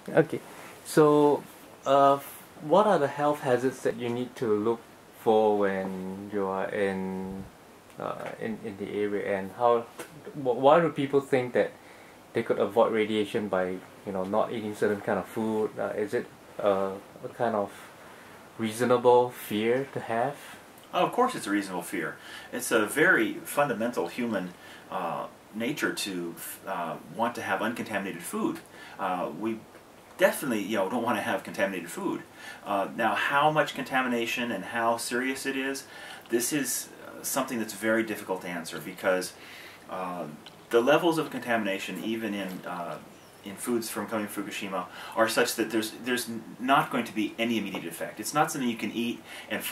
Okay, so what are the health hazards that you need to look for when you are in the area, and why do people think that they could avoid radiation by not eating certain kind of food? Is it a kind of reasonable fear to have? Oh, of course it's a reasonable fear. It's a very fundamental human nature to want to have uncontaminated food. We definitely don't want to have contaminated food. Now, how much contamination and how serious it is, this is something that's very difficult to answer, because the levels of contamination, even in foods from coming from Fukushima, are such that there's not going to be any immediate effect. It's not something you can eat and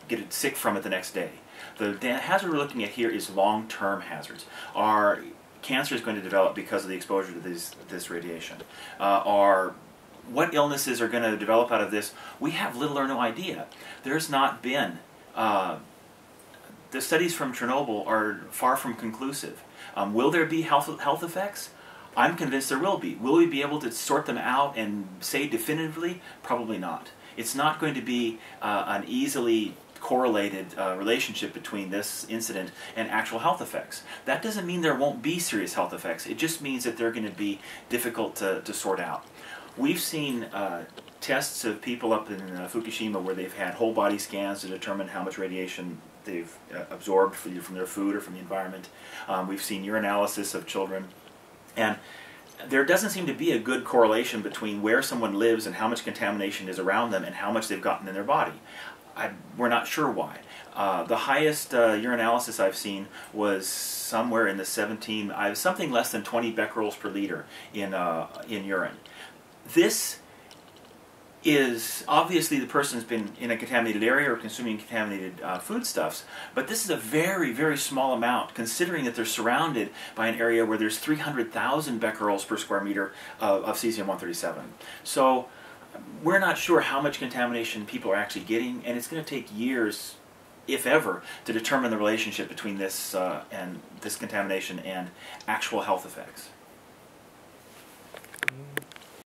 get it sick from it the next day. The hazard we're looking at here is long-term hazards. Our cancer is going to develop because of the exposure to this radiation. What illnesses are going to develop out of this? We have little or no idea. There's not been the studies from Chernobyl are far from conclusive. Will there be health effects? I'm convinced there will be. Will we be able to sort them out and say definitively? Probably not. It's not going to be an easily correlated relationship between this incident and actual health effects. That doesn't mean there won't be serious health effects. It just means that they're going to be difficult to sort out. We've seen tests of people up in Fukushima where they've had whole body scans to determine how much radiation they've absorbed from their food or from the environment. We've seen urinalysis of children. And there doesn't seem to be a good correlation between where someone lives and how much contamination is around them and how much they've gotten in their body. We're not sure why. The highest urinalysis I've seen was somewhere in the something less than 20 becquerels per liter in urine. This is obviously the person's been in a contaminated area or consuming contaminated foodstuffs, but this is a very, very small amount, considering that they're surrounded by an area where there's 300,000 becquerels per square meter of cesium-137. So we're not sure how much contamination people are actually getting, and it's going to take years, if ever, to determine the relationship between this contamination and actual health effects.